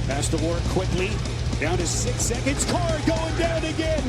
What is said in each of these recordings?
Pass to Ward quickly. Down to 6 seconds. Carr going down again.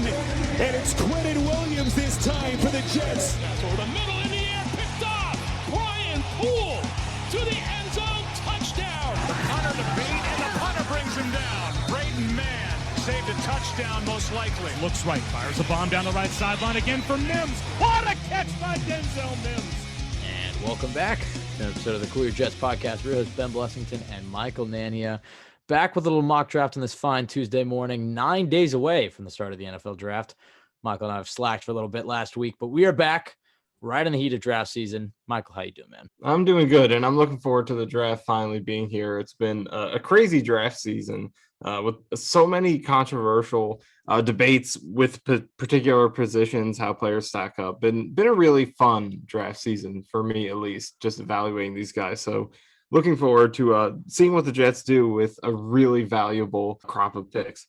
And it's Quinnen Williams this time for the Jets. Over the middle in the air. Picked off. Brian Poole to the end zone. Touchdown. The punter to beat, and the punter brings him down. Braden Mann saved a touchdown most likely. Looks right. Fires a bomb down the right sideline again for Mims. What a catch by Denzel Mims. And welcome back to an episode of the Cool Your Jets podcast. Real host Ben Blessington and Michael Nania. Back with a little mock draft on this fine Tuesday morning, 9 days away from the start of the NFL draft. Michael and I have slacked for a little bit last week, but we are back right in the heat of draft season. Michael, how you doing, man? I'm doing good, and I'm looking forward to the draft finally being here. It's been a crazy draft season with so many controversial debates with particular positions, how players stack up. Been a really fun draft season for me, at least, just evaluating these guys. So looking forward to seeing what the Jets do with a really valuable crop of picks.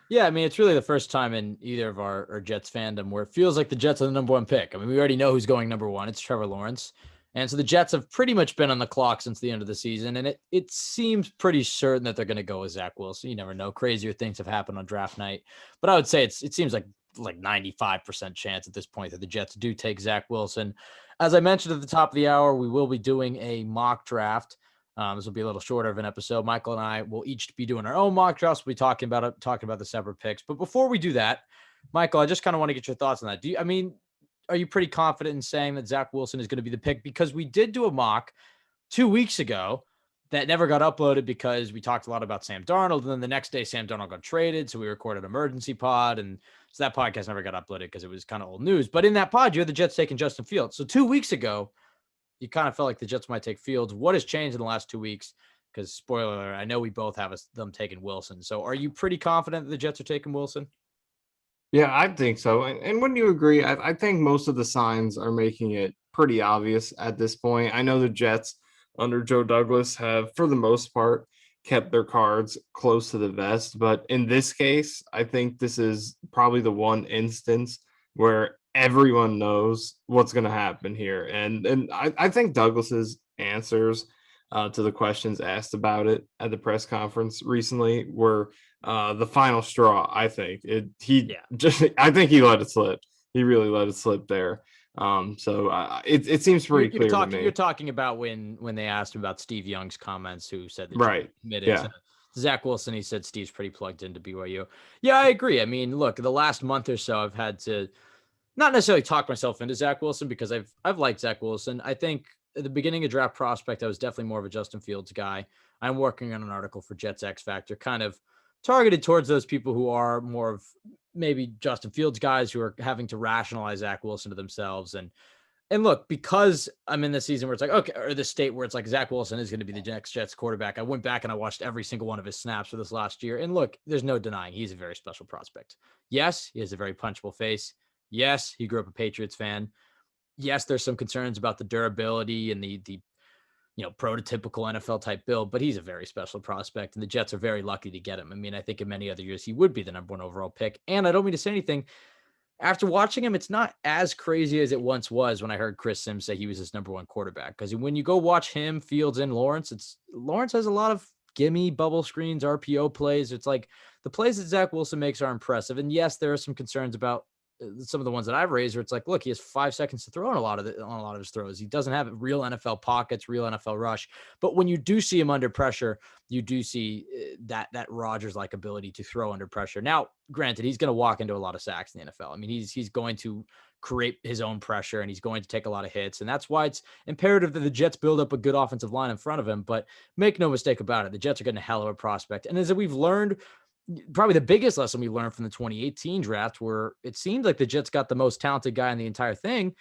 Yeah, I mean, it's really the first time in either of our Jets fandom where it feels like the Jets are the number one pick. I mean, we already know who's going number one. It's Trevor Lawrence. And so the Jets have pretty much been on the clock since the end of the season. And it seems pretty certain that they're going to go with Zach Wilson. You never know. Crazier things have happened on draft night. But I would say it seems like 95% chance at this point that the Jets do take Zach Wilson. As I mentioned at the top of the hour, we will be doing a mock draft. This will be a little shorter of an episode. Michael and I will each be doing our own mock drafts. We'll be talking about the separate picks. But before we do that, Michael, I just kind of want to get your thoughts on that. Are you pretty confident in saying that Zach Wilson is going to be the pick? Because we did do a mock 2 weeks ago that never got uploaded because we talked a lot about Sam Darnold. And then the next day, Sam Darnold got traded. So we recorded an emergency pod. And so that podcast never got uploaded because it was kind of old news. But in that pod, you had the Jets taking Justin Fields. So 2 weeks ago, you kind of felt like the Jets might take Fields. What has changed in the last 2 weeks? Because spoiler alert, I know we both have them taking Wilson. So are you pretty confident that the Jets are taking Wilson? Yeah, I think so. And wouldn't you agree? I think most of the signs are making it pretty obvious at this point. I know the Jets under Joe Douglas have, for the most part, kept their cards close to the vest. But in this case, I think this is probably the one instance where everyone knows what's going to happen here. And I think Douglas's answers to the questions asked about it at the press conference recently were the final straw. I think I think he let it slip. He really let it slip there. So it seems pretty clear to me. You're talking about when they asked him about Steve Young's comments, who said that right. Committed. Yeah. Zach Wilson, he said Steve's pretty plugged into BYU. Yeah, I agree. I mean, look, the last month or so, I've had to not necessarily talk myself into Zach Wilson because I've liked Zach Wilson. I think at the beginning of draft prospect, I was definitely more of a Justin Fields guy. I'm working on an article for Jets X Factor, kind of targeted towards those people who are more of maybe Justin Fields guys who are having to rationalize Zach Wilson to themselves. And look, because I'm in the season where it's like, okay, or the state where it's like Zach Wilson is going to be the next Jets quarterback. I went back and I watched every single one of his snaps for this last year. And look, there's no denying he's a very special prospect. Yes, he has a very punchable face. Yes, he grew up a Patriots fan. Yes, there's some concerns about the durability and the prototypical NFL type build, but he's a very special prospect, and the Jets are very lucky to get him. I mean, I think in many other years he would be the number one overall pick. And I don't mean to say anything. After watching him, it's not as crazy as it once was when I heard Chris Sims say he was his number one quarterback. Because when you go watch him, Fields, and Lawrence, Lawrence has a lot of gimme, bubble screens, RPO plays. It's like the plays that Zach Wilson makes are impressive. And yes, there are some concerns about some of the ones that I've raised where it's like, look, he has 5 seconds to throw on a lot of his throws. He doesn't have real NFL pockets, real NFL rush. But when you do see him under pressure, you do see that Rodgers-like ability to throw under pressure. Now, granted, he's going to walk into a lot of sacks in the NFL. I mean, he's going to create his own pressure and he's going to take a lot of hits. And that's why it's imperative that the Jets build up a good offensive line in front of him. But make no mistake about it, the Jets are getting a hell of a prospect. And as we've learned, probably the biggest lesson we learned from the 2018 draft, where it seemed like the Jets got the most talented guy in the entire thing.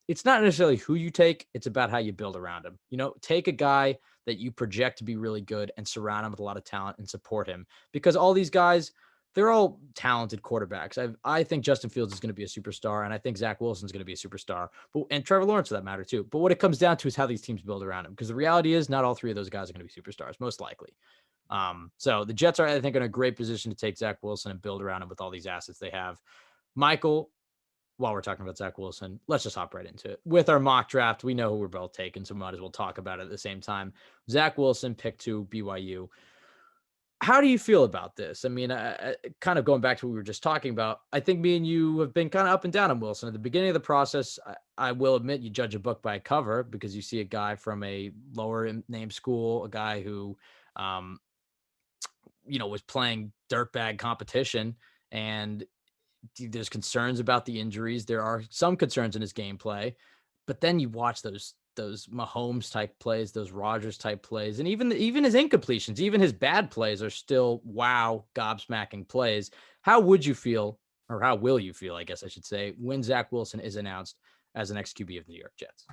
It's not necessarily who you take. It's about how you build around him. Take a guy that you project to be really good and surround him with a lot of talent and support him, because all these guys, they're all talented quarterbacks. I think Justin Fields is going to be a superstar, and I think Zach Wilson is going to be a superstar, and Trevor Lawrence for that matter too. But what it comes down to is how these teams build around him, because the reality is not all three of those guys are going to be superstars, most likely. So the Jets are, I think, in a great position to take Zach Wilson and build around him with all these assets they have. Michael, while we're talking about Zach Wilson, let's just hop right into it. With our mock draft, we know who we're both taking, so we might as well talk about it at the same time. Zach Wilson, pick 2, BYU. How do you feel about this? I mean, kind of going back to what we were just talking about, I think me and you have been kind of up and down on Wilson. At the beginning of the process, I will admit you judge a book by a cover because you see a guy from a lower name school, a guy who, was playing dirtbag competition, and there's concerns about the injuries. There are some concerns in his gameplay, but then you watch those Mahomes type plays, those Rodgers type plays, and even his incompletions, even his bad plays are still wow, gobsmacking plays. How would you feel, or how will you feel, I guess I should say, when Zach Wilson is announced as an ex QB of the New York Jets?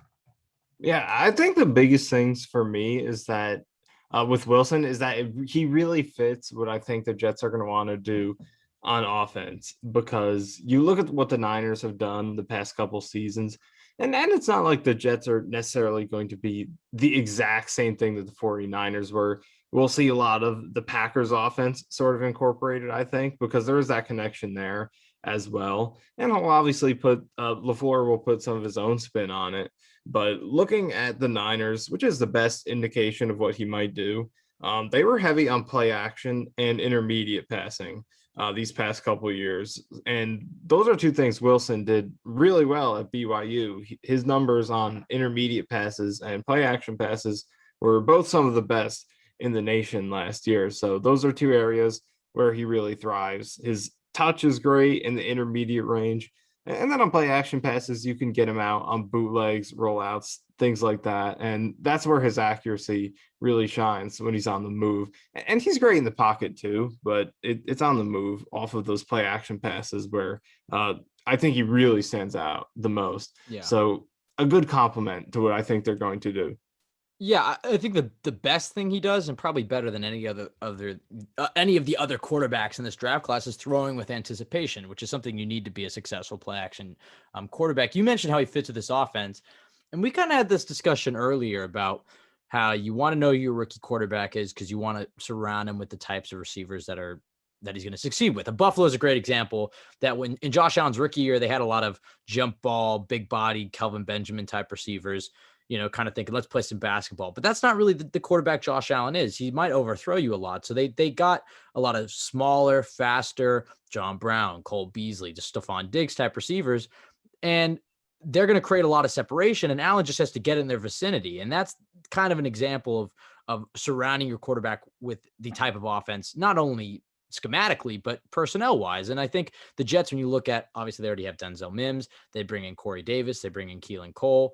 Yeah, I think the biggest things for me is that with Wilson is that he really fits what I think the Jets are going to want to do on offense, because you look at what the Niners have done the past couple seasons, and it's not like the Jets are necessarily going to be the exact same thing that the 49ers were. We'll see a lot of the Packers offense sort of incorporated, I think, because there is that connection there as well. And he'll obviously put LaFleur will put some of his own spin on it. But looking at the Niners, which is the best indication of what he might do, they were heavy on play action and intermediate passing these past couple of years. And those are two things Wilson did really well at BYU. His numbers on intermediate passes and play action passes were both some of the best in the nation last year. So those are two areas where he really thrives. His touch is great in the intermediate range. And then on play action passes, you can get him out on bootlegs, rollouts, things like that. And that's where his accuracy really shines when he's on the move. And he's great in the pocket too, but it's on the move off of those play action passes where I think he really stands out the most. Yeah. So a good compliment to what I think they're going to do. Yeah, I think the best thing he does, and probably better than any of the other quarterbacks in this draft class, is throwing with anticipation, which is something you need to be a successful play action quarterback. You mentioned how he fits with this offense, and we kind of had this discussion earlier about how you want to know who your rookie quarterback is because you want to surround him with the types of receivers that he's going to succeed with. Buffalo is a great example that when in Josh Allen's rookie year, they had a lot of jump ball, big body, Kelvin Benjamin type receivers, kind of thinking, let's play some basketball. But that's not really the quarterback Josh Allen is. He might overthrow you a lot. So they got a lot of smaller, faster, John Brown, Cole Beasley, just Stephon Diggs type receivers. And they're going to create a lot of separation. And Allen just has to get in their vicinity. And that's kind of an example of surrounding your quarterback with the type of offense, not only schematically, but personnel wise. And I think the Jets, when you look at, obviously they already have Denzel Mims, they bring in Corey Davis, they bring in Keelan Cole.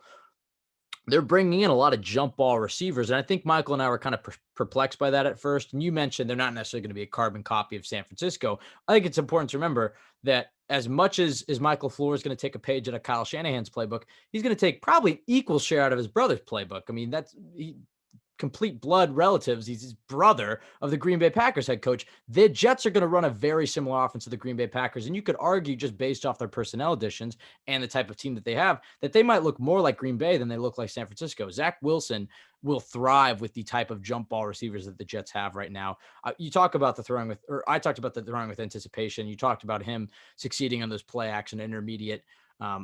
They're bringing in a lot of jump ball receivers. And I think Michael and I were kind of perplexed by that at first. And you mentioned they're not necessarily going to be a carbon copy of San Francisco. I think it's important to remember that as much as Michael LaFleur is going to take a page out of Kyle Shanahan's playbook, he's going to take probably an equal share out of his brother's playbook. I mean, complete blood relatives. He's his brother of the Green Bay Packers head coach. The Jets are going to run a very similar offense to the Green Bay Packers. And you could argue, just based off their personnel additions and the type of team that they have, that they might look more like Green Bay than they look like San Francisco. Zach Wilson will thrive with the type of jump ball receivers that the Jets have right now. You talk about the throwing with, or I talked about the throwing with anticipation. You talked about him succeeding on those play action intermediate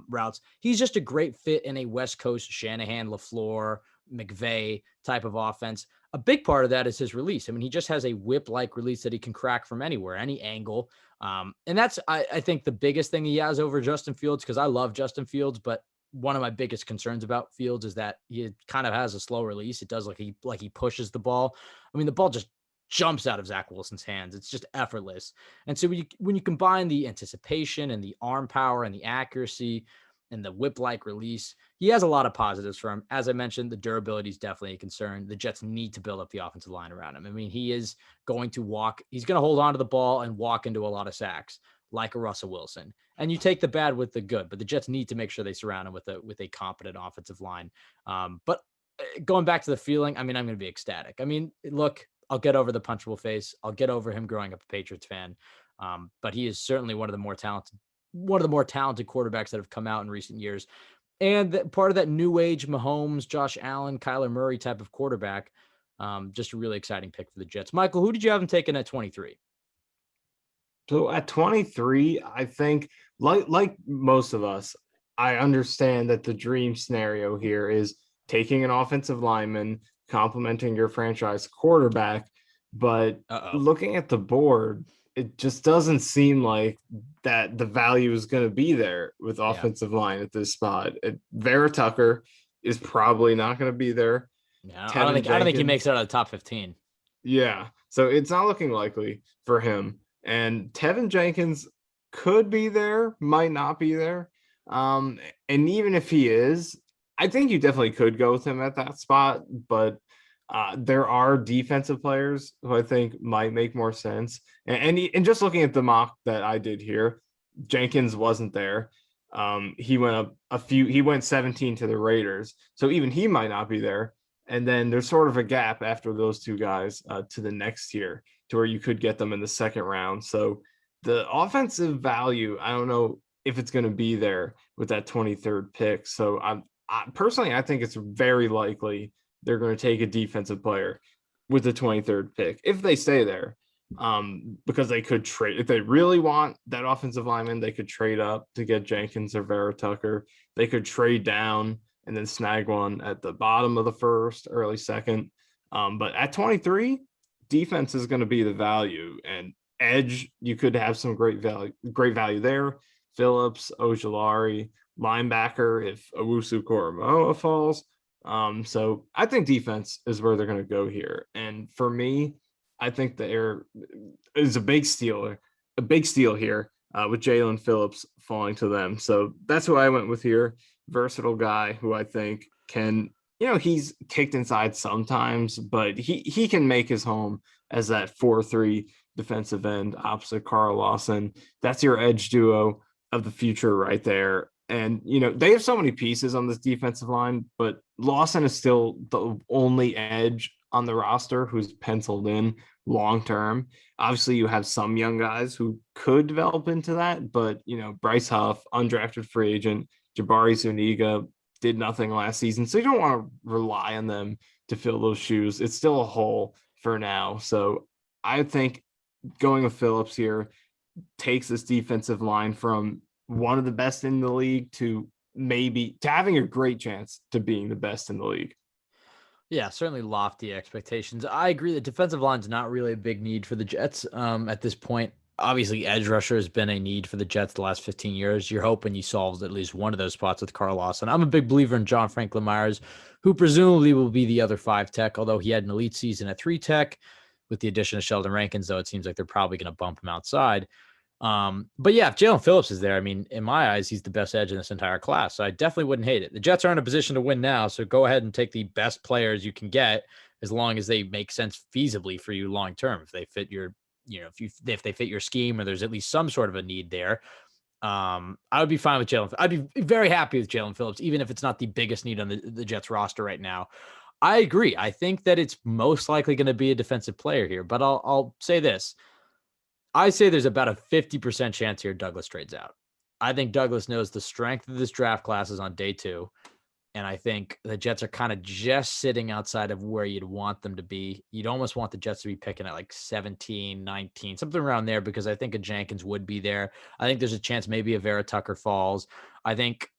routes. He's just a great fit in a West Coast Shanahan, LaFleur, McVay type of offense. A big part of that is his release. I mean, he just has a whip-like release that he can crack from anywhere, any angle. And that's, I think, the biggest thing he has over Justin Fields, because I love Justin Fields, but one of my biggest concerns about Fields is that he kind of has a slow release. It does like he pushes the ball. I mean, the ball just jumps out of Zach Wilson's hands. It's just effortless. And so when you combine the anticipation and the arm power and the accuracy and the whip-like release, he has a lot of positives for him. As I mentioned, the durability is definitely a concern. The Jets need to build up the offensive line around him. I mean, he's going to hold on to the ball and walk into a lot of sacks like a Russell Wilson. And you take the bad with the good, but the Jets need to make sure they surround him with a competent offensive line. But going back to the feeling, I mean, I'm going to be ecstatic. I mean, look, I'll get over the punchable face. I'll get over him growing up a Patriots fan. But he is certainly one of the more talented quarterbacks that have come out in recent years. And part of that new age Mahomes, Josh Allen, Kyler Murray type of quarterback. Just a really exciting pick for the Jets. Michael, who did you have him taken at 23? So at 23, I think like most of us, I understand that the dream scenario here is taking an offensive lineman, complementing your franchise quarterback. But Uh-oh. looking at the board, it just doesn't seem like that the value is going to be there with offensive line at this spot. Vera-Tucker is probably not going to be there. Yeah, Tevin I don't think he makes Jenkins, it out of the top 15. yeah. So it's not looking likely for him. And Tevin Jenkins could be there, might not be there. And even if he is, I think you definitely could go with him at that spot. But there are defensive players who I think might make more sense. And just looking at the mock that I did here, Jenkins wasn't there. He went up he went 17 to the Raiders. So even he might not be there. And then there's sort of a gap after those two guys to the next tier to where you could get them in the second round. So the offensive value, I don't know if it's going to be there with that 23rd pick. So personally, I think it's very likely they're going to take a defensive player with the 23rd pick if they stay there. Because they could trade if they really want that offensive lineman, they could trade up to get Jenkins or Vera-Tucker. They could trade down and then snag one at the bottom of the first, early second. But at 23, defense is going to be the value, and edge, you could have some great value there. Phillips, Ojulari, linebacker if Owusu-Koramoah falls. So I think defense is where they're going to go here. And for me, I think the air is a big steal here with Jalen Phillips falling to them. So that's who I went with here. Versatile guy who I think can, he's kicked inside sometimes, but he can make his home as that 4-3 defensive end opposite Carl Lawson. That's your edge duo of the future right there. And, they have so many pieces on this defensive line, but Lawson is still the only edge on the roster who's penciled in long-term. Obviously you have some young guys who could develop into that, but, Bryce Huff, undrafted free agent, Jabari Zuniga did nothing last season. So you don't want to rely on them to fill those shoes. It's still a hole for now. So I think going with Phillips here takes this defensive line from one of the best in the league to having a great chance to being the best in the league. Yeah, certainly lofty expectations. I agree that defensive line's not really a big need for the Jets at this point. Obviously, edge rusher has been a need for the Jets the last 15 years. You're hoping you solve at least one of those spots with Carl Lawson. I'm a big believer in John Franklin Myers, who presumably will be the other 5 tech, although he had an elite season at 3 tech. With the addition of Sheldon Rankins, though, it seems like they're probably going to bump him outside. But yeah, if Jalen Phillips is there, I mean, in my eyes, he's the best edge in this entire class. So I definitely wouldn't hate it. The Jets are in a position to win now, so go ahead and take the best players you can get as long as they make sense feasibly for you long term. If they fit your, if they fit your scheme or there's at least some sort of a need there, I would be fine with Jalen. I'd be very happy with Jalen Phillips, even if it's not the biggest need on the Jets roster right now. I agree. I think that it's most likely going to be a defensive player here, but I'll say this. I say there's about a 50% chance here Douglas trades out. I think Douglas knows the strength of this draft class is on day 2. And I think the Jets are kind of just sitting outside of where you'd want them to be. You'd almost want the Jets to be picking at like 17, 19, something around there, because I think a Jenkins would be there. I think there's a chance maybe a Vera-Tucker falls. I think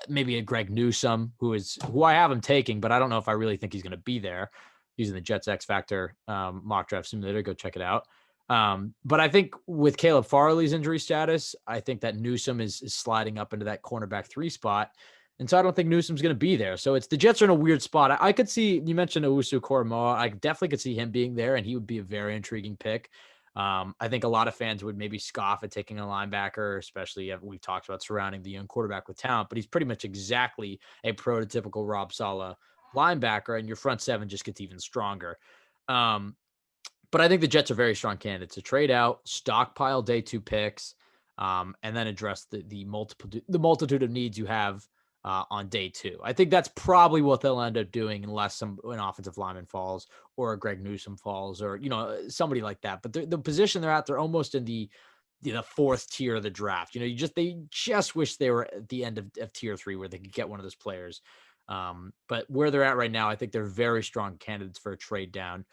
maybe a Greg Newsome, who I have him taking, but I don't know if I really think he's going to be there, using the Jets X Factor mock draft simulator. Go check it out. But I think with Caleb Farley's injury status, I think that Newsome is sliding up into that cornerback 3 spot. And so I don't think Newsome's going to be there. So the Jets are in a weird spot. I could see, you mentioned Owusu-Koramoah. I definitely could see him being there, and he would be a very intriguing pick. I think a lot of fans would maybe scoff at taking a linebacker, especially we've talked about surrounding the young quarterback with talent, but he's pretty much exactly a prototypical Rob Saleh linebacker, and your front 7 just gets even stronger. But I think the Jets are very strong candidates to trade out, stockpile day 2 picks, and then address the multitude of needs you have on day 2. I think that's probably what they'll end up doing unless an offensive lineman falls or a Greg Newsome falls or, somebody like that. But the position they're at, they're almost in the 4th tier of the draft. They just wish they were at the end of tier 3 where they could get one of those players. But where they're at right now, I think they're very strong candidates for a trade down.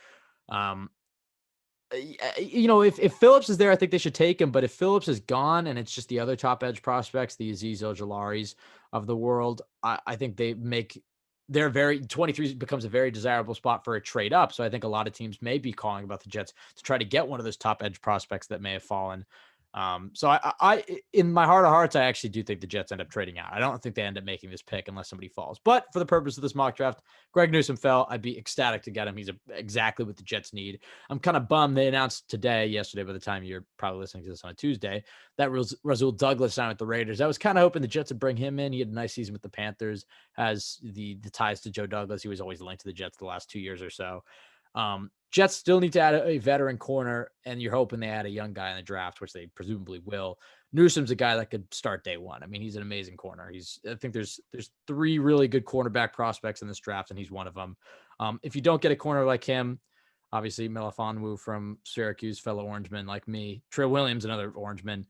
If Phillips is there, I think they should take him. But if Phillips is gone and it's just the other top edge prospects, the Azeez Ojularis of the world, I think they make they're 23 becomes a very desirable spot for a trade up. So I think a lot of teams may be calling about the Jets to try to get one of those top edge prospects that may have fallen. So I, in my heart of hearts, I actually do think the Jets end up trading out. I don't think they end up making this pick unless somebody falls. But for the purpose of this mock draft, Greg Newsome fell. I'd be ecstatic to get him. He's exactly what the Jets need. I'm kind of bummed they announced yesterday, by the time you're probably listening to this on a Tuesday, that Rasul Douglas signed with the Raiders. I was kind of hoping the Jets would bring him in. He had a nice season with the Panthers, has the ties to Joe Douglas. He was always linked to the Jets the last 2 years or so. Jets still need to add a veteran corner, and you're hoping they add a young guy in the draft, which they presumably will. Newsome's a guy that could start day one. I mean, he's an amazing corner. I think there's 3 really good cornerback prospects in this draft, and he's one of them. If you don't get a corner like him, obviously Melifonwu from Syracuse, fellow Orangeman like me, Trill Williams, another Orangeman.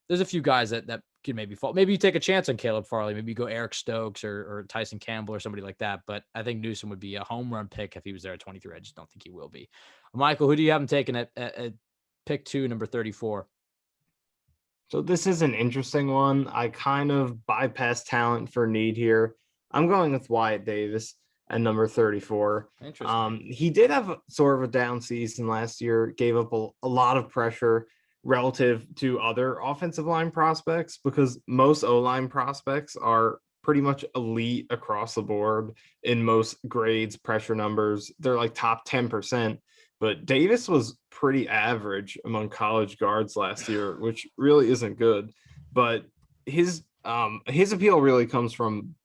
There's a few guys that could maybe fall. Maybe you take a chance on Caleb Farley. Maybe you go Eric Stokes or Tyson Campbell or somebody like that. But I think Newsome would be a home run pick if he was there at 23. I just don't think he will be. Michael, who do you have him taking at pick 2, number 34? So this is an interesting one. I kind of bypass talent for need here. I'm going with Wyatt Davis at number 34. Interesting. He did have sort of a down season last year, gave up a lot of pressure relative to other offensive line prospects, because most O-line prospects are pretty much elite across the board in most grades, pressure numbers. They're like top 10%, but Davis was pretty average among college guards last year, which really isn't good. But his appeal really comes from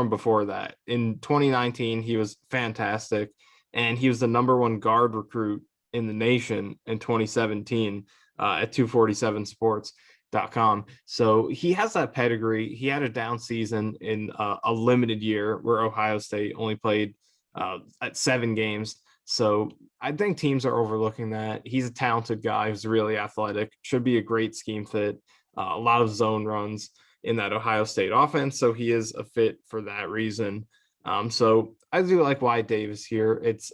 before that. In 2019, he was fantastic, and he was the number 1 guard recruit in the nation in 2017. At 247sports.com. So he has that pedigree. He had a down season in a limited year where Ohio State only played at 7 games. So I think teams are overlooking that. He's a talented guy who's really athletic, should be a great scheme fit, a lot of zone runs in that Ohio State offense. So he is a fit for that reason. So I do like Wyatt Davis here. It's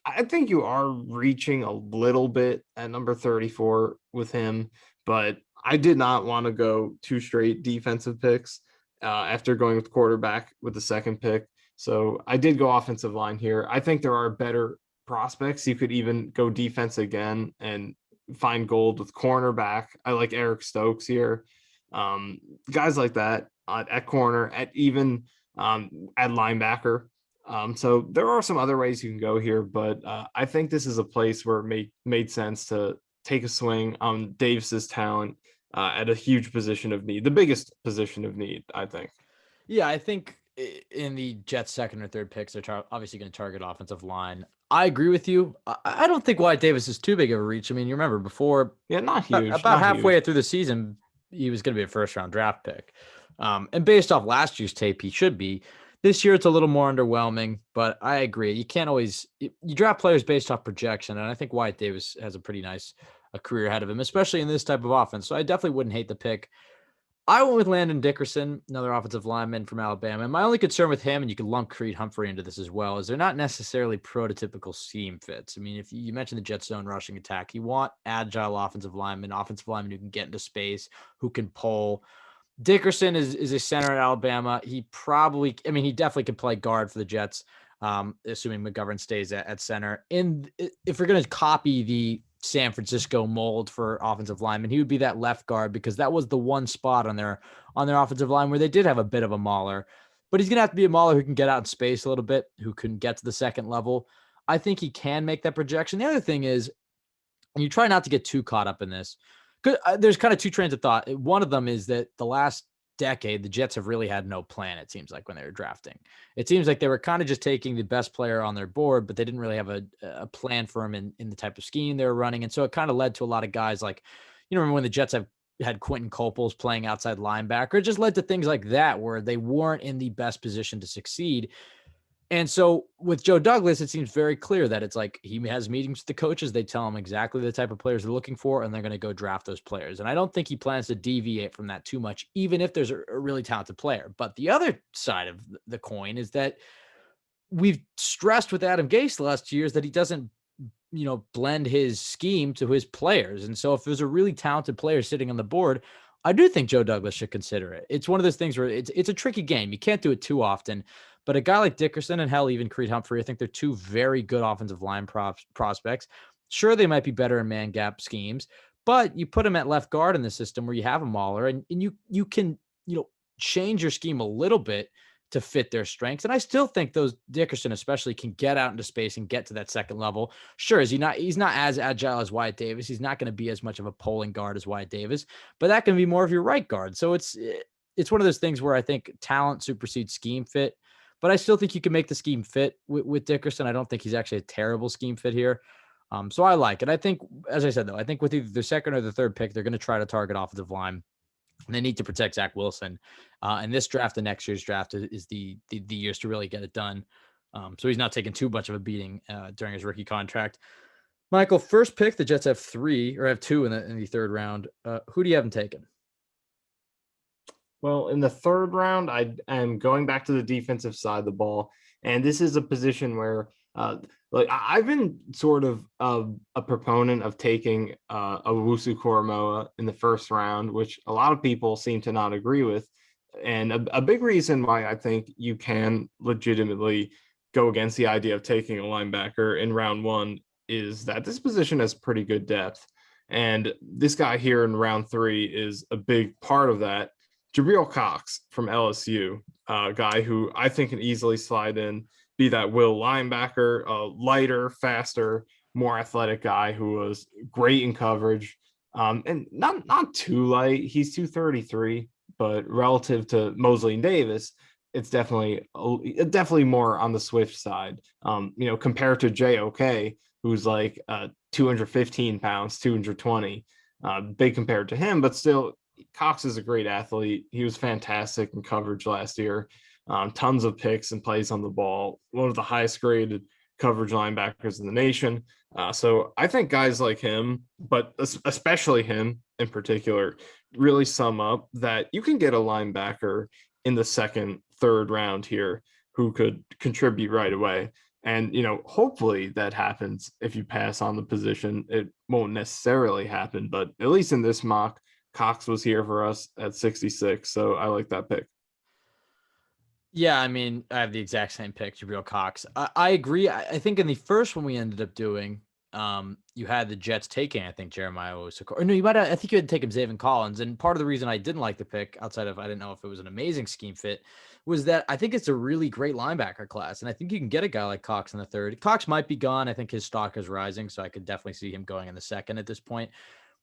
I think you are reaching a little bit at number 34 with him, but I did not want to go 2 straight defensive picks after going with quarterback with the second pick. So I did go offensive line here. I think there are better prospects. You could even go defense again and find gold with cornerback. I like Eric Stokes here. Guys like that at corner, at even at linebacker. So there are some other ways you can go here, but I think this is a place where it made sense to take a swing on Davis's talent at a huge position of need, the biggest position of need, I think. Yeah, I think in the Jets' second or third picks, they're obviously going to target offensive line. I agree with you. I don't think Wyatt Davis is too big of a reach. I mean, you remember before, not huge. About halfway through the season, he was going to be a first-round draft pick. And based off last year's tape, he should be. This year, it's a little more underwhelming, but I agree. You can't always – you draft players based off projection, and I think Wyatt Davis has a pretty nice career ahead of him, especially in this type of offense. So I definitely wouldn't hate the pick. I went with Landon Dickerson, another offensive lineman from Alabama. And my only concern with him, and you could lump Creed Humphrey into this as well, is they're not necessarily prototypical scheme fits. I mean, if you mentioned the Jets' zone rushing attack, you want agile offensive linemen who can get into space, who can pull. Dickerson is a center at Alabama. He definitely could play guard for the Jets, assuming McGovern stays at center. And if we're going to copy the San Francisco mold for offensive linemen, he would be that left guard, because that was the one spot on their offensive line where they did have a bit of a mauler. But he's going to have to be a mauler who can get out in space a little bit, who can get to the second level. I think he can make that projection. The other thing is, and you try not to get too caught up in this, there's kind of 2 trains of thought. One of them is that the last decade, the Jets have really had no plan, it seems like, when they were drafting. It seems like they were kind of just taking the best player on their board, but they didn't really have a plan for him in the type of scheme they were running. And so it kind of led to a lot of guys like, remember when the Jets had Quentin Coples playing outside linebacker? It just led to things like that where they weren't in the best position to succeed. And so with Joe Douglas, it seems very clear that it's like he has meetings with the coaches. They tell him exactly the type of players they're looking for, and they're going to go draft those players. And I don't think he plans to deviate from that too much, even if there's a really talented player. But the other side of the coin is that we've stressed with Adam Gase the last 2 years that he doesn't, blend his scheme to his players. And so if there's a really talented player sitting on the board, I do think Joe Douglas should consider it. It's one of those things where it's a tricky game. You can't do it too often, But a guy like Dickerson and hell, even Creed Humphrey, I think they're two very good offensive line prospects. Sure, they might be better in man gap schemes, but you put him at left guard in the system where you have a Mauler, and you can, change your scheme a little bit to fit their strengths. And I still think those Dickerson especially can get out into space and get to that second level. Sure, he's not as agile as Wyatt Davis. He's not going to be as much of a pulling guard as Wyatt Davis, but that can be more of your right guard. So it's one of those things where I think talent supersedes scheme fit, but I still think you can make the scheme fit with Dickerson. I don't think he's actually a terrible scheme fit here. So I like it. I think, as I said, though, I think with either the second or the third pick, they're going to try to target offensive line. And they need to protect Zach Wilson. And this draft, the next year's draft, is the years to really get it done. So he's not taking too much of a beating during his rookie contract. Michael, first pick, the Jets have two in the third round. Who do you have them taken? Well, in the third round, I am going back to the defensive side of the ball. And this is a position where I've been sort of a proponent of taking Owusu Koromoa in the first round, which a lot of people seem to not agree with. And a big reason why I think you can legitimately go against the idea of taking a linebacker in round one is that this position has pretty good depth. And this guy here in round 3 is a big part of that. Jabril Cox from LSU, a guy who I think can easily slide in, be that will linebacker, a lighter, faster, more athletic guy who was great in coverage, and not too light. He's 233, but relative to Mosley and Davis, it's definitely more on the Swift side. Compared to JOK, who's like 215 pounds, 220, big compared to him, but still, Cox is a great athlete. He was fantastic in coverage last year. Tons of picks and plays on the ball. One of the highest graded coverage linebackers in the nation. So I think guys like him, but especially him in particular, really sum up that you can get a linebacker in the second, third round here who could contribute right away. And, hopefully that happens if you pass on the position. It won't necessarily happen, but at least in this mock, Cox was here for us at 66. So I like that pick. Yeah, I mean, I have the exact same pick, Jabril Cox. I agree. I think in the first one we ended up doing, you had the Jets taking, I think, Jeremiah Owusu. Or no, I think you had taken Zaven Collins. And part of the reason I didn't like the pick, outside of I didn't know if it was an amazing scheme fit, was that I think it's a really great linebacker class. And I think you can get a guy like Cox in the third. Cox might be gone. I think his stock is rising, so I could definitely see him going in the second at this point.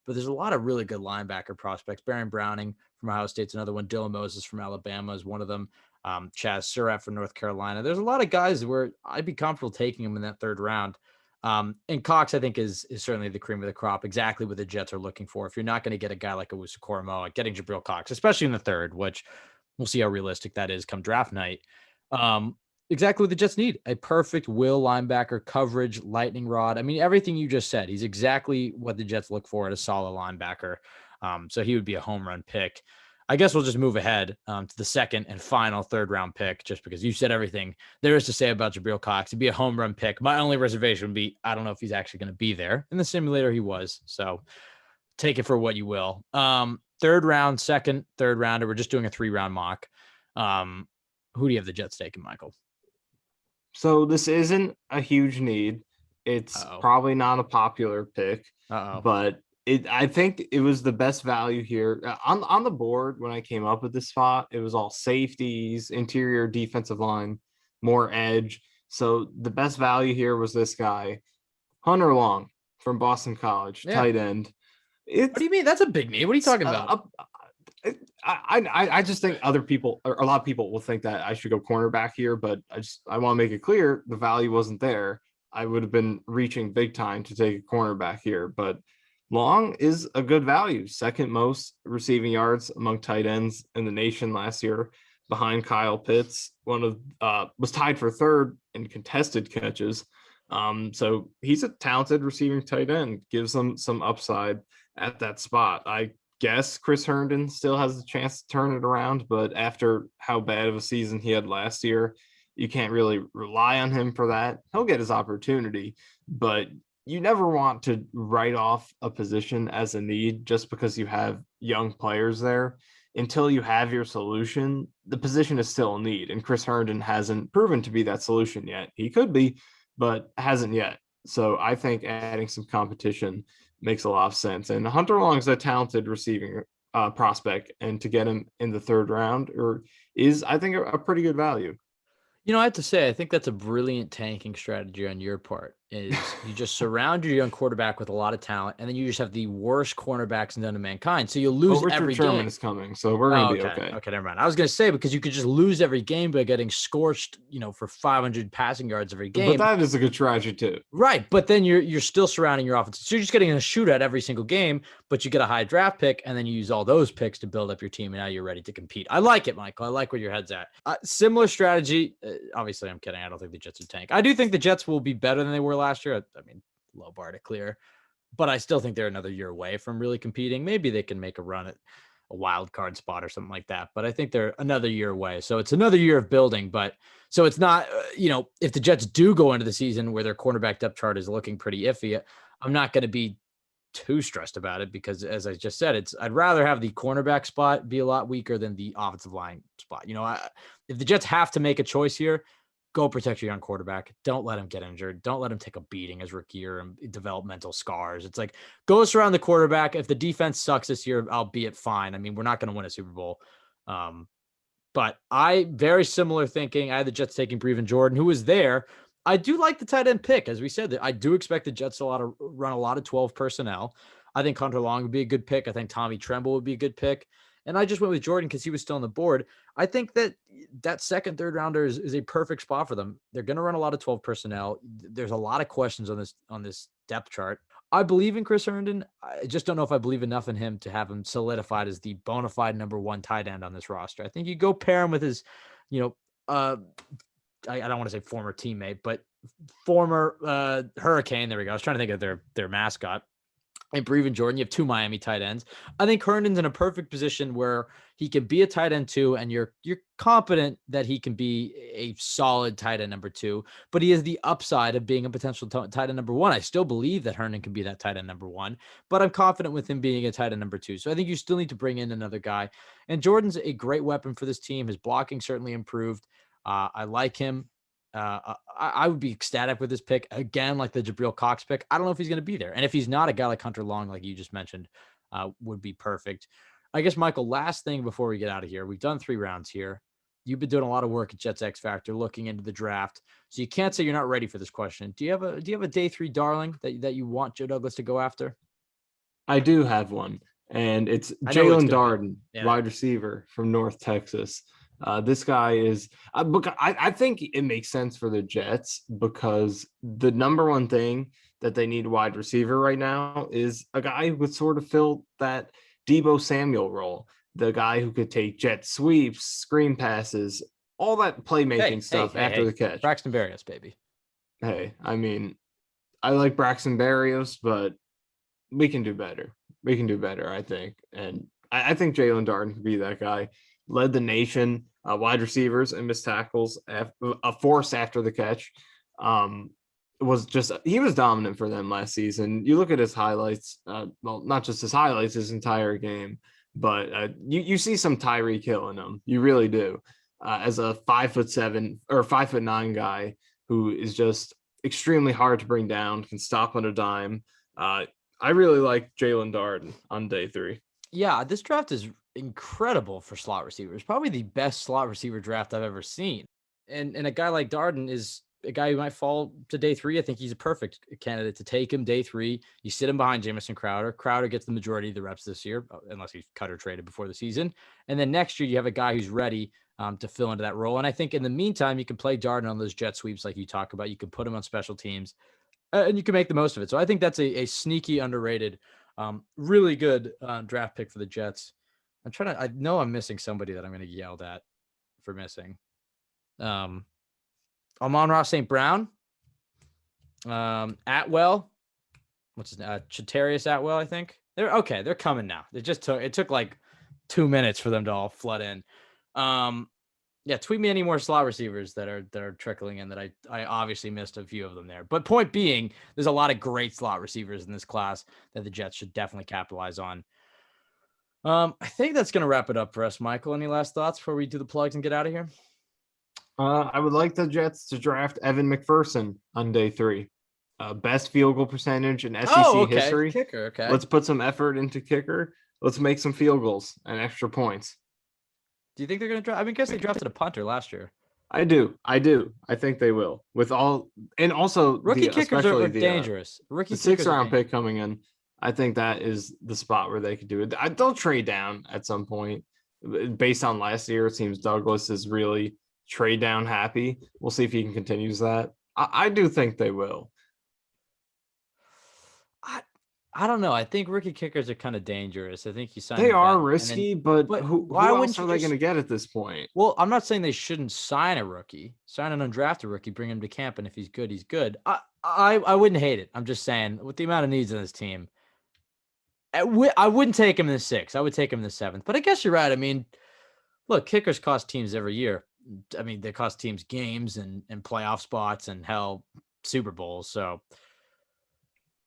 But there's a lot of really good linebacker prospects. Baron Browning from Ohio State's another one. Dylan Moses from Alabama is one of them. Chaz Surratt from North Carolina. There's a lot of guys where I'd be comfortable taking him in that third round. And Cox, I think, is certainly the cream of the crop, exactly what the Jets are looking for. If you're not going to get a guy like Owusu Koromoa, getting Jabril Cox, especially in the third, which we'll see how realistic that is come draft night. Exactly what the Jets need. A perfect will linebacker, coverage, lightning rod. I mean, everything you just said. He's exactly what the Jets look for at a solid linebacker. So he would be a home run pick. I guess we'll just move ahead to the second and final third round pick, just because you said everything there is to say about Jabril Cox. To be a home run pick, my only reservation would be I don't know if he's actually going to be there. In the simulator, he was. So take it for what you will. Third round, second, third rounder. We're just doing a 3-round mock. Who do you have the Jets taking, Michael? So this isn't a huge need. It's probably not a popular pick, but I think it was the best value here on the board. When I came up with this spot, it was all safeties, interior defensive line, more edge. So the best value here was this guy, Hunter Long from Boston College, tight end. What do you mean? That's a big need. What are you talking about? I just think other people, or a lot of people, will think that I should go cornerback here, but I want to make it clear the value wasn't there. I would have been reaching big time to take a cornerback here, but Long is a good value. Second most receiving yards among tight ends in the nation last year, behind Kyle Pitts. Was tied for third in contested catches. So he's a talented receiving tight end. Gives them some upside at that spot. I guess Chris Herndon still has a chance to turn it around, but after how bad of a season he had last year, you can't really rely on him for that. He'll get his opportunity, but you never want to write off a position as a need just because you have young players there. until you have your solution, the position is still a need. And Chris Herndon hasn't proven to be that solution yet. He could be, but hasn't yet. So I think adding some competition makes a lot of sense. And Hunter Long is a talented receiving prospect, and to get him in the third round is, I think, a pretty good value. I have to say, I think that's a brilliant tanking strategy on your part. Is you just surround your young quarterback with a lot of talent, and then you just have the worst cornerbacks known to mankind. So you'll lose every Richard Sherman game. is coming, so we're gonna be okay. okay. Okay, never mind. I was gonna say, because you could just lose every game by getting scorched, for 500 passing yards every game. But that is a good strategy too. Right, but then you're still surrounding your offense. So you're just getting a shootout every single game, but you get a high draft pick, and then you use all those picks to build up your team, and now you're ready to compete. I like it, Michael. I like where your head's at. Similar strategy. Obviously, I'm kidding. I don't think the Jets are tank. I do think the Jets will be better than they were last year. I mean, low bar to clear, but I still think they're another year away from really competing. Maybe they can make a run at a wild card spot or something like that, but I think they're another year away. So it's another year of building, but so it's not, if the Jets do go into the season where their cornerback depth chart is looking pretty iffy, I'm not going to be too stressed about it, because as I just said, I'd rather have the cornerback spot be a lot weaker than the offensive line spot. If the Jets have to make a choice here, go protect your young quarterback. Don't let him get injured. Don't let him take a beating as rookie year and developmental scars. It's like, go surround the quarterback. If the defense sucks this year, albeit fine. I mean, we're not going to win a Super Bowl. But very similar thinking. I had the Jets taking Breven Jordan, who was there. I do like the tight end pick. As we said, I do expect the Jets to run a lot of 12 personnel. I think Hunter Long would be a good pick. I think Tommy Tremble would be a good pick. And I just went with Jordan because he was still on the board. I think that second, third rounder is a perfect spot for them. They're going to run a lot of 12 personnel. There's a lot of questions on this depth chart. I believe in Chris Herndon. I just don't know if I believe enough in him to have him solidified as the bona fide number one tight end on this roster. I think you go pair him with his, I don't want to say former teammate, but former Hurricane. There we go. I was trying to think of their mascot. And Breven Jordan, you have two Miami tight ends. I think Herndon's in a perfect position where he can be a tight end too, and you're confident that he can be a solid tight end number two, but he has the upside of being a potential tight end number one. I still believe that Herndon can be that tight end number one, but I'm confident with him being a tight end number two. So I think you still need to bring in another guy. And Jordan's a great weapon for this team. His blocking certainly improved. I like him. I would be ecstatic with this pick again, like the Jabril Cox pick. I don't know if he's going to be there. And if he's not, a guy like Hunter Long, like you just mentioned, would be perfect. I guess, Michael, last thing before we get out of here, we've done 3 rounds here. You've been doing a lot of work at Jets X Factor, looking into the draft. So you can't say you're not ready for this question. Do you have a day 3 darling that you want Joe Douglas to go after? I do have one, and it's Jalen Darden, yeah, wide receiver from North Texas. This guy is, I think it makes sense for the Jets because the number one thing that they need wide receiver right now is a guy who would sort of fill that Deebo Samuel role, the guy who could take jet sweeps, screen passes, all that playmaking stuff after the catch. Braxton Berrios, baby. Hey, I mean, I like Braxton Berrios, but we can do better. We can do better, I think. And I think Jalen Darden could be that guy. Led the nation, wide receivers and missed tackles, a force after the catch. He was dominant for them last season. You look at his highlights, well, not just his highlights, his entire game, but you see some Tyreek Hill in him. You really do. As a 5'7" or 5'9" guy who is just extremely hard to bring down, can stop on a dime. I really like Jalen Darden on day 3. Yeah, this draft is incredible for slot receivers. Probably the best slot receiver draft I've ever seen. And a guy like Darden is a guy who might fall to day 3. I think he's a perfect candidate to take him day 3. You sit him behind Jamison Crowder. Crowder gets the majority of the reps this year, unless he's cut or traded before the season. And then next year, you have a guy who's ready to fill into that role. And I think in the meantime, you can play Darden on those jet sweeps like you talk about. You can put him on special teams, and you can make the most of it. So I think that's a sneaky, underrated, really good draft pick for the Jets. I know I'm missing somebody that I'm going to get yelled at for missing. Amon-Ra St. Brown, Atwell, what's his name? Chatarius Atwell, I think. They're coming now. It took like 2 minutes for them to all flood in. Tweet me any more slot receivers that are trickling in that I obviously missed a few of them there. But point being, there's a lot of great slot receivers in this class that the Jets should definitely capitalize on. I think that's going to wrap it up for us, Michael. Any last thoughts before we do the plugs and get out of here? I would like the Jets to draft Evan McPherson on day 3. Best field goal percentage in SEC history. Kicker, okay. Let's put some effort into kicker. Let's make some field goals and extra points. Do you think they're going to draft? I mean, I guess they drafted a punter last year. I do. I think they will. With all, and also rookie kickers are dangerous. Rookie the 6th round pick coming in. I think that is the spot where they could do it. They'll trade down at some point. Based on last year, it seems Douglas is really trade down happy. We'll see if he can continue that. I do think they will. I don't know. I think rookie kickers are kind of dangerous. I think you sign. They are risky, but who why else are they going to get at this point? Well, I'm not saying they shouldn't sign a rookie. Sign an undrafted rookie, bring him to camp, and if he's good, he's good. I wouldn't hate it. I'm just saying, with the amount of needs in this team, I wouldn't take him in the 6th. I would take him in the 7th. But I guess you're right. I mean, look, kickers cost teams every year. I mean, they cost teams games and playoff spots and hell, Super Bowls. So.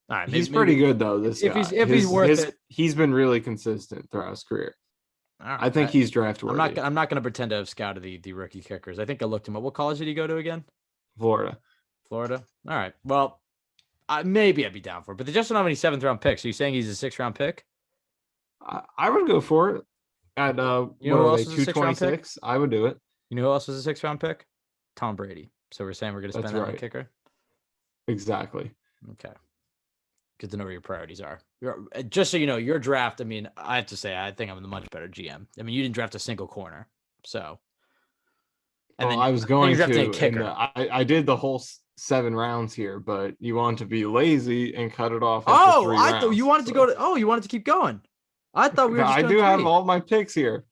All right, he's pretty good though. This if guy. He's worth it, he's been really consistent throughout his career. Right, I think he's draft worthy. I'm not going to pretend to have scouted the rookie kickers. I think I looked him up. What college did he go to again? Florida. All right. Well, maybe I'd be down for it. But they just don't have any 7th round picks. Are you saying he's a 6th round pick? I would go for it. At you know who else was a 6th round pick? I would do it. You know who else was a 6th round pick? Tom Brady. So we're saying we're going to spend that on a kicker. Exactly. Okay. Good to know where your priorities are. Just so you know, your draft, I mean, I have to say, I think I'm the much better GM. I mean, you didn't draft a single corner. So. And then I was going to. I did the whole 7 rounds here, but you want to be lazy and cut it off. I thought you wanted to go to. Oh, you wanted to keep going. I thought we were. I do have all my picks here.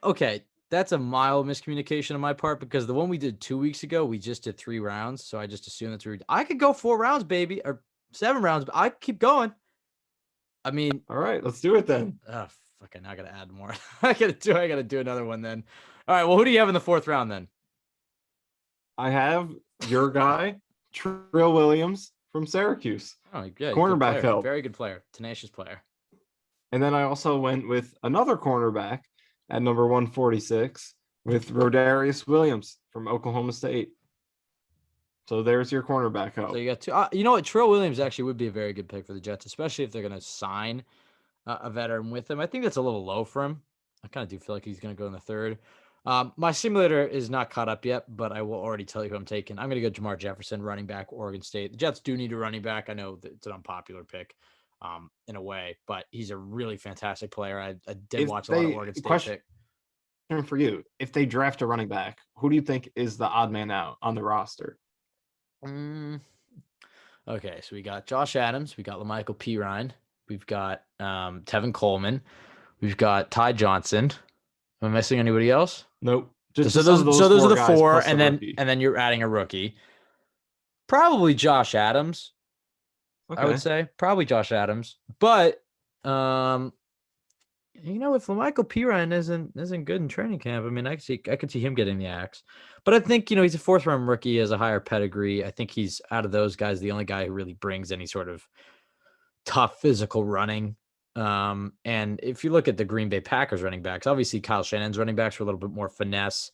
Okay. That's a mild miscommunication on my part because the one we did 2 weeks ago, we just did 3 rounds. So I just assumed that I could go 4 rounds, baby, or 7 rounds, but I keep going. I mean, all right, let's do it then. Oh, fucking, I gotta add more. I gotta do another one then. All right, well, who do you have in the 4th round then? I have your guy, Trill Williams from Syracuse. Oh, yeah, cornerback help. Very good player, tenacious player. And then I also went with another cornerback at number 146 with Rodarius Williams from Oklahoma State. So there's your cornerback help. So you got 2. You know what? Trill Williams actually would be a very good pick for the Jets, especially if they're going to sign a veteran with him. I think that's a little low for him. I kind of do feel like he's going to go in the 3rd. My simulator is not caught up yet, but I will already tell you who I'm taking. I'm going to go Jamar Jefferson, running back, Oregon State. The Jets do need a running back. I know that it's an unpopular pick in a way, but he's a really fantastic player. I did watch a lot of Oregon State question for you. If they draft a running back, who do you think is the odd man out on the roster? Okay, so we got Josh Adams, we got LaMichael Pirine, we've got Tevin Coleman, we've got Ty Johnson. Am I missing anybody else? Nope. So those are the 4, and then you're adding a rookie. Probably Josh Adams. Okay. I would say probably Josh Adams, but you know, if LaMichael Pirine isn't good in training camp, I mean, I could see him getting the axe. But I think, you know, he's a 4th round rookie, he has a higher pedigree. I think he's, out of those guys, the only guy who really brings any sort of tough physical running. And if you look at the Green Bay Packers running backs, obviously Kyle Shannon's running backs are a little bit more finesse.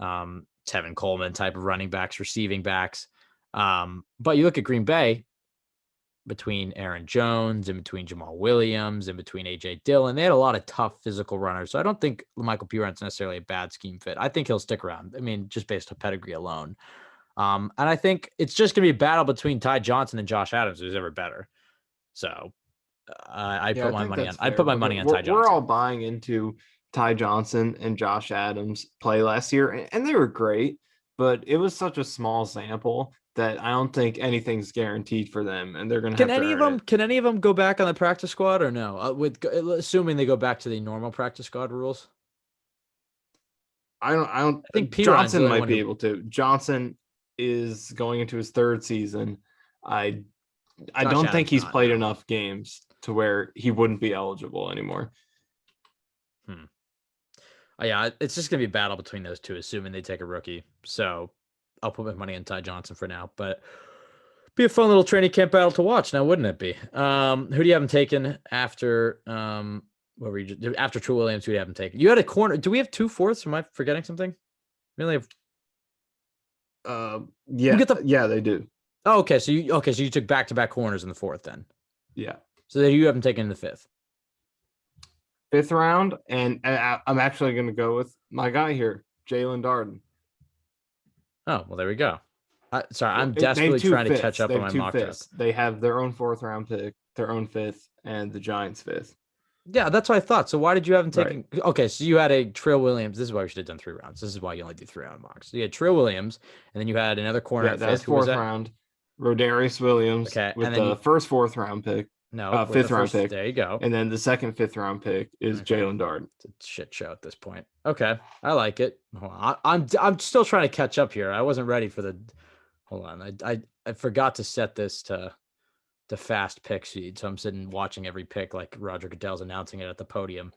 Tevin Coleman type of running backs, receiving backs. But you look at Green Bay, between Aaron Jones and between Jamal Williams and between A.J. Dillon, they had a lot of tough physical runners. So I don't think LaMichael Pirine's necessarily a bad scheme fit. I think he'll stick around. I mean, just based on pedigree alone. And I think it's just going to be a battle between Ty Johnson and Josh Adams, who's ever better. So I'd put my money on Ty Johnson. We're all buying into Ty Johnson and Josh Adams play last year, and they were great, but it was such a small sample that I don't think anything's guaranteed for them, and they're going to have to earn it. Can any of them go back on the practice squad or no? Assuming they go back to the normal practice squad rules. I think Johnson might be able to. Johnson is going into his 3rd season. I don't think he's played enough games to where he wouldn't be eligible anymore. Yeah, it's just going to be a battle between those 2, assuming they take a rookie. So I'll put my money on Ty Johnson for now, but be a fun little training camp battle to watch now, wouldn't it be? Who do you have him taken after What were you after True Williams? Who you haven't taken? You had a corner. Do we have 2 fourths? Am I forgetting something? We only have. Yeah, yeah, they do. Oh, okay. So you took back-to-back corners in the 4th then. Yeah. So that you haven't taken in the 5th. 5th round, and I'm actually going to go with my guy here, Jalen Darden. Oh, well, there we go. Sorry, I'm desperately trying to catch up on my mock draft. They have their own 4th round pick, their own 5th, and the Giants' 5th. Yeah, that's what I thought. So why did you haven't taken? Right. Okay, so you had a Trill Williams. This is why we should have done 3 rounds. This is why you only do 3 round mocks. So you had Trill Williams, and then you had another corner. Yeah, that's 4th round. Rodarius Williams with the first 4th round pick. No, 5th round pick. There you go. And then the second 5th round pick is Jalen Darden. It's a shit show at this point. Okay, I like it. I'm still trying to catch up here. I wasn't ready for the. Hold on, I forgot to set this to fast pick feed, so I'm sitting watching every pick like Roger Goodell's announcing it at the podium.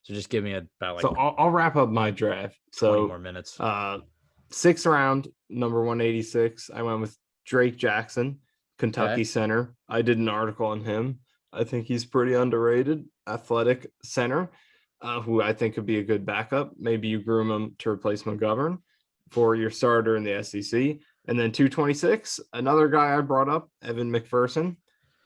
So just give me about like. So I'll wrap up my draft. 20 more minutes. 6th round, number 186. I went with Drake Jackson, Kentucky center. I did an article on him. I think he's pretty underrated, athletic center, who I think could be a good backup. Maybe you groom him to replace McGovern for your starter in the SEC. And then 226, another guy I brought up, Evan McPherson,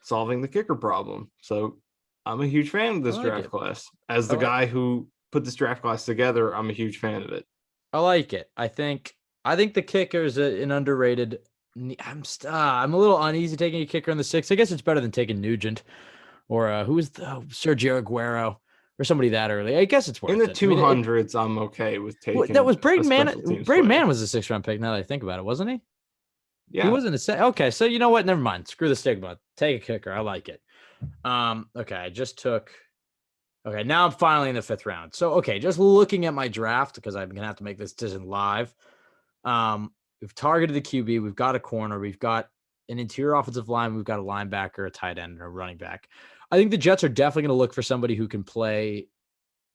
solving the kicker problem. So I'm a huge fan of this draft class. As the guy who put this draft class together, I'm a huge fan of it. I like it. I think the kicker is an underrated. I'm a little uneasy taking a kicker in the 6th. I guess it's better than taking Nugent or who is Sergio Aguero or somebody that early. I guess it's worth it. In the 200s, I'm okay with taking. That was Braden Mann. Braden Mann was a 6th round pick. Now that I think about it, wasn't he? Yeah, he wasn't a set. Okay, so you know what? Never mind. Screw the stigma. Take a kicker. I like it. Okay, I just took. Okay, now I'm finally in the 5th round. So okay, just looking at my draft because I'm gonna have to make this decision live. We've targeted the QB. We've got a corner. We've got an interior offensive line. We've got a linebacker, a tight end, and a running back. I think the Jets are definitely going to look for somebody who can play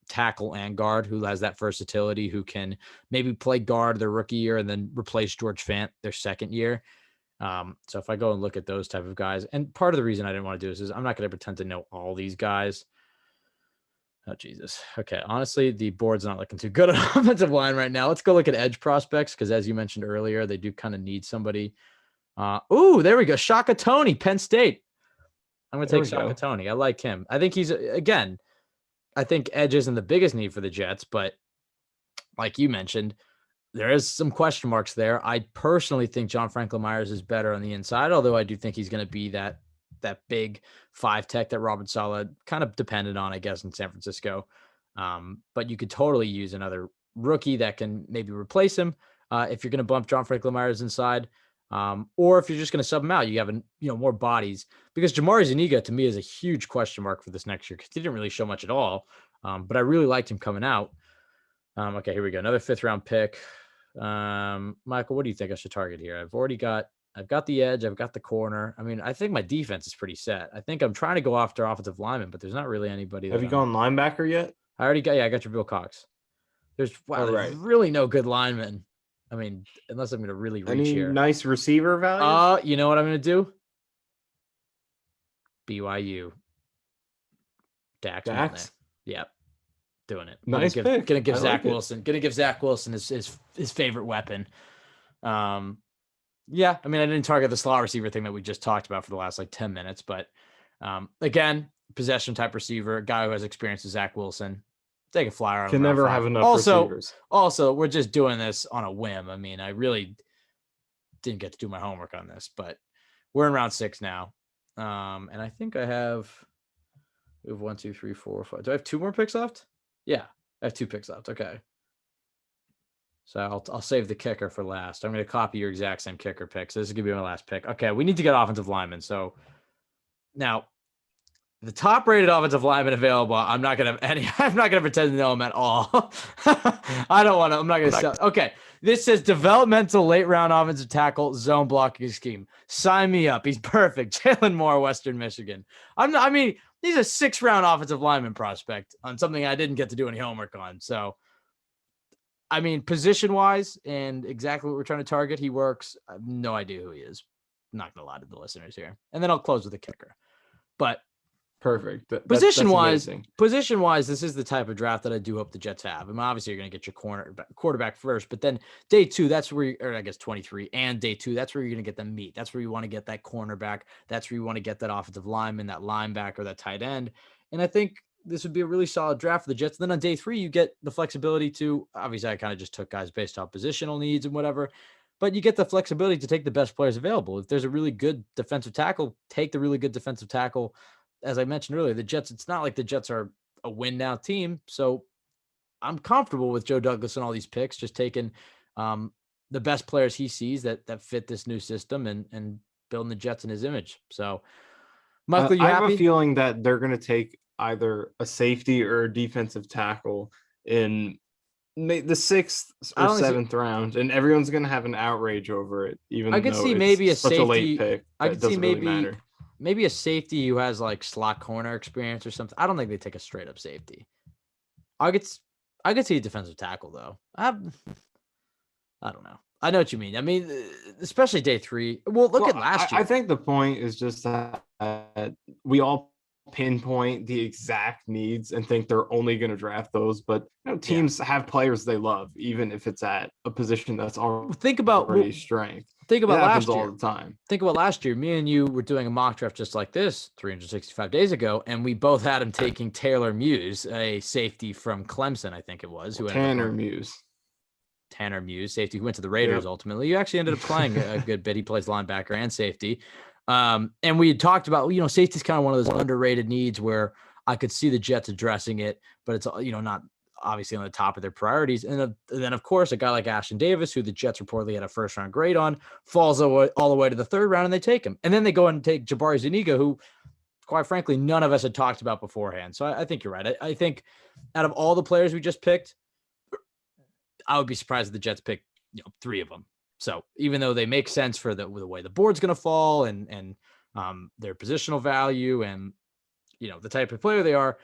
tackle and guard, who has that versatility, who can maybe play guard their rookie year and then replace George Fant their 2nd year. So if I go and look at those type of guys, and part of the reason I didn't want to do this is I'm not going to pretend to know all these guys. Oh, Jesus. Okay. Honestly, the board's not looking too good on offensive line right now. Let's go look at edge prospects because as you mentioned earlier, they do kind of need somebody. There we go. Shaka Toney, Penn State. I'm going to take Shaka Toney. I like him. I think he's, again, I think edge isn't the biggest need for the Jets, but like you mentioned, there is some question marks there. I personally think John Franklin Myers is better on the inside, although I do think he's going to be that big 5 tech that Robert Saleh kind of depended on, I guess, in San Francisco. But you could totally use another rookie that can maybe replace him if you're going to bump John Franklin Myers inside. Or if you're just going to sub him out, you have more bodies, because Jamari Zuniga to me is a huge question mark for this next year because he didn't really show much at all. But I really liked him coming out. Okay, here we go. Another 5th round pick. Michael, what do you think I should target here? I've got the edge. I've got the corner. I mean, I think my defense is pretty set. I think I'm trying to go after offensive lineman, but there's not really anybody. Have you gone linebacker yet? I got your Bill Cox. There's really no good linemen. I mean, unless I'm going to really reach here. Nice receiver value? You know what I'm going to do? BYU. Dax? Yep. Doing it. Nice pick. Gonna give Zach Wilson his favorite weapon. Yeah, I mean, I didn't target the slot receiver thing that we just talked about for the last 10 minutes, but again, possession type receiver, a guy who has experience with Zach Wilson. Take a flyer on him. Can never have enough receivers. Also, we're just doing this on a whim. I mean, I really didn't get to do my homework on this, but we're in round 6 now. And I think we have 1, 2, 3, 4, 5. Do I have 2 more picks left? Yeah, I have 2 picks left. Okay. So I'll save the kicker for last. I'm going to copy your exact same kicker pick. So this is going to be my last pick. Okay, we need to get offensive linemen. So now the top rated offensive lineman available, I'm not going to pretend to know him at all. I don't want to. I'm not going to sell. Okay, this says developmental late round offensive tackle zone blocking scheme. Sign me up. He's perfect. Jalen Moore, Western Michigan. He's a 6th round offensive lineman prospect on something I didn't get to do any homework on. So, I mean, position-wise and exactly what we're trying to target, he works. I have no idea who he is. I'm not going to lie to the listeners here. And then I'll close with a kicker. But Perfect. Position That's wise, this is the type of draft that I do hope the Jets have. I mean, obviously you're going to get your quarterback first, but then day 2, that's where, or I guess 23 and day 2, that's where you're going to get the meat. That's where you want to get that cornerback. That's where you want to get that offensive lineman, that linebacker, that tight end. And I think this would be a really solid draft for the Jets. Then on day 3, you get the flexibility to, obviously I kind of just took guys based off positional needs and whatever, but you get the flexibility to take the best players available. If there's a really good defensive tackle, take the really good defensive tackle. As I mentioned earlier, the Jets, it's not like the Jets are a win now team. So I'm comfortable with Joe Douglas and all these picks, just taking the best players he sees that fit this new system and building the Jets in his image. So Michael, you I happy? have a feeling that they're going to take either a safety or a defensive tackle in the 6th or 7th round, and everyone's going to have an outrage over it, even though it's maybe a such safety, a late pick. I could see matter. maybe a safety who has like slot corner experience or something. I don't think they take a straight up safety. I could see a defensive tackle though. I don't know. I know what you mean. I mean, especially day 3. Well, look at last year. I think the point is just that we all pinpoint the exact needs and think they're only going to draft those, but teams have players they love, even if it's at a position that's already strength. Think about last year all the time. Think about last year. Me and you were doing a mock draft just like this 365 days ago, and we both had him taking Taylor Muse, a safety from Clemson, I think it was. Tanner Muse, safety who went to the Raiders ultimately. You actually ended up playing a good bit. He plays linebacker and safety. And we had talked about, safety is kind of one of those underrated needs where I could see the Jets addressing it, but it's, not obviously on the top of their priorities. And then, of course, a guy like Ashton Davis, who the Jets reportedly had a first-round grade on, falls all the way to the 3rd round, and they take him. And then they go and take Jabari Zuniga, who, quite frankly, none of us had talked about beforehand. So I think you're right. I think out of all the players we just picked, I would be surprised if the Jets picked 3 of them. So even though they make sense for the way the board's going to fall and their positional value and, the type of player they are,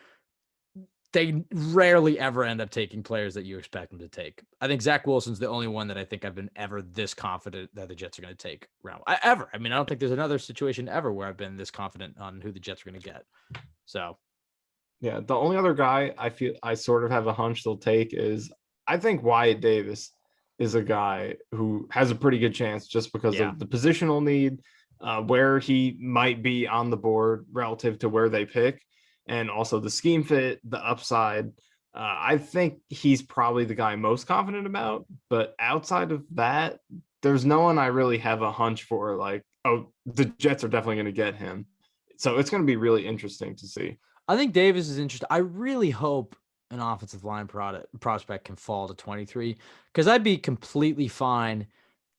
they rarely ever end up taking players that you expect them to take. I think Zach Wilson's the only one that I think I've been ever this confident that the Jets are going to take round. I don't think there's another situation ever where I've been this confident on who the Jets are going to get. So, yeah, the only other guy I feel I sort of have a hunch they'll take is I think Wyatt Davis is a guy who has a pretty good chance just because of the positional need, where he might be on the board relative to where they pick. And also the scheme fit, the upside. I think he's probably the guy I'm most confident about. But outside of that, there's no one I really have a hunch for. Like, the Jets are definitely going to get him. So it's going to be really interesting to see. I think Davis is interesting. I really hope an offensive line prospect can fall to 23, because I'd be completely fine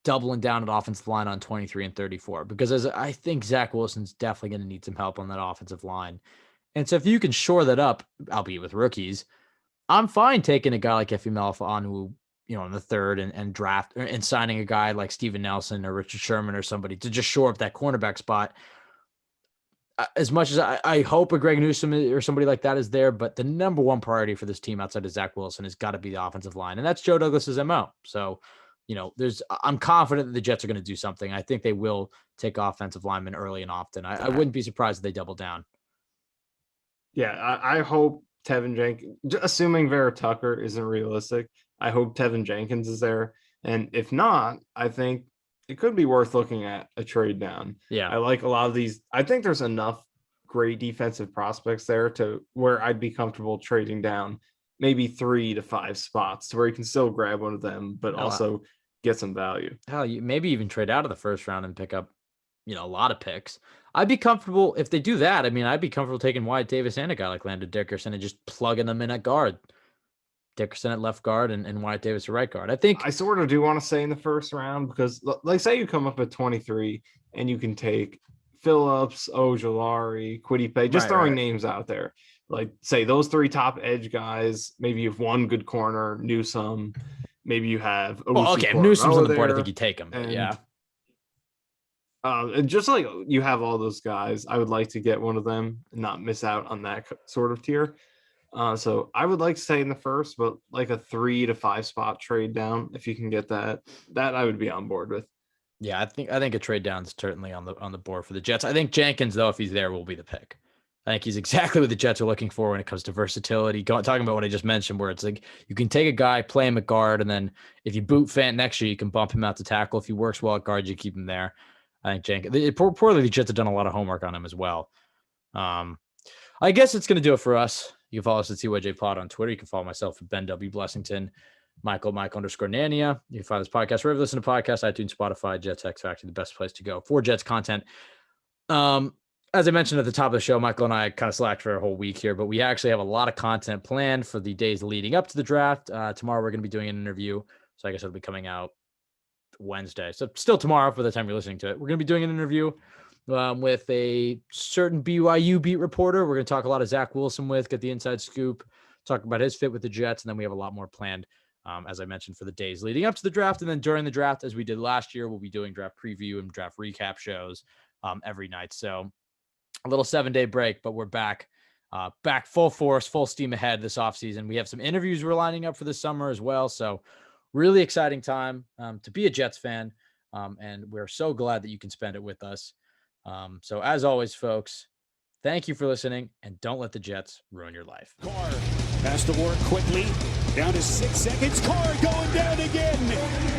doubling down at offensive line on 23 and 34, because I think Zach Wilson's definitely going to need some help on that offensive line. And so if you can shore that up, albeit with rookies, I'm fine taking a guy like Efi Melifonwu, in the 3rd and draft and signing a guy like Steven Nelson or Richard Sherman or somebody to just shore up that cornerback spot. As much as I hope a Greg Newsome or somebody like that is there, but the number one priority for this team outside of Zach Wilson has got to be the offensive line. And that's Joe Douglas's MO. So, I'm confident that the Jets are going to do something. I think they will take offensive linemen early and often. I wouldn't be surprised if they double down. Yeah, I hope Tevin Jenkins, assuming vera-tucker isn't realistic, I hope Tevin Jenkins is there. And if not, I think it could be worth looking at a trade down. Yeah. I like a lot of these. I think there's enough great defensive prospects there to where I'd be comfortable trading down maybe 3 to 5 spots to where you can still grab one of them, but also get some value. Hell, you maybe even trade out of the 1st round and pick up, a lot of picks. I'd be comfortable if they do that. I mean, I'd be comfortable taking Wyatt Davis and a guy like Landon Dickerson and just plugging them in at guard. Dickerson at left guard and Wyatt Davis at right guard. I think I sort of do want to say in the 1st round, because like say you come up at 23 and you can take Phillips, Ojulari, Quiddy, just throwing names out there. Like say those 3 top edge guys, maybe you have one good corner, Newsome, maybe you have if Newsome's on the board, I think you take him. And just like you have all those guys, I would like to get one of them and not miss out on that sort of tier. So I would like to say in the 1st, but like a 3 to 5 spot trade down, if you can get that I would be on board with. Yeah, I think a trade down is certainly on the board for the Jets. I think Jenkins, though, if he's there, will be the pick. I think he's exactly what the Jets are looking for when it comes to versatility. Talking about what I just mentioned, where it's like you can take a guy, play him at guard, and then if you boot Fant next year, you can bump him out to tackle. If he works well at guard, you keep him there. I think poorly the Jets have done a lot of homework on him as well. I guess it's going to do it for us. You can follow us at CYJ Pod on Twitter. You can follow myself at Ben W. Blessington, Mike_Nania. You can find this podcast wherever you listen to podcasts, iTunes, Spotify, Jets X Factor, the best place to go for Jets content. As I mentioned at the top of the show, Michael and I kind of slacked for a whole week here, but we actually have a lot of content planned for the days leading up to the draft. Tomorrow we're going to be doing an interview, so I guess it'll be coming out Wednesday. So still tomorrow for the time you're listening to it. We're going to be doing an interview with a certain BYU beat reporter. We're going to talk a lot of Zach Wilson get the inside scoop, talk about his fit with the Jets, and then we have a lot more planned, as I mentioned, for the days leading up to the draft. And then during the draft, as we did last year, we'll be doing draft preview and draft recap shows every night. So a little 7-day break, but we're back full force, full steam ahead this offseason. We have some interviews we're lining up for this summer as well. So really exciting time to be a Jets fan. And we're so glad that you can spend it with us. So as always, folks, thank you for listening, and don't let the Jets ruin your life. Carr has to work quickly. Down to 6 seconds. Carr going down again.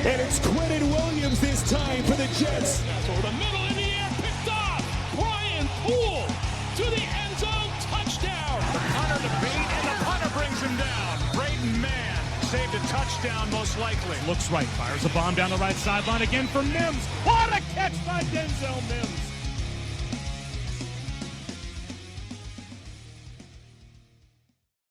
And it's Quentin Williams this time for the Jets. Over the middle in the air, picked off. Brian Poole to the end zone, touchdown. The punter to beat, and the punter brings him down. Braden Mann saved a touchdown, most likely. Looks right, fires a bomb down the right sideline again for Mims. What a catch by Denzel Mims.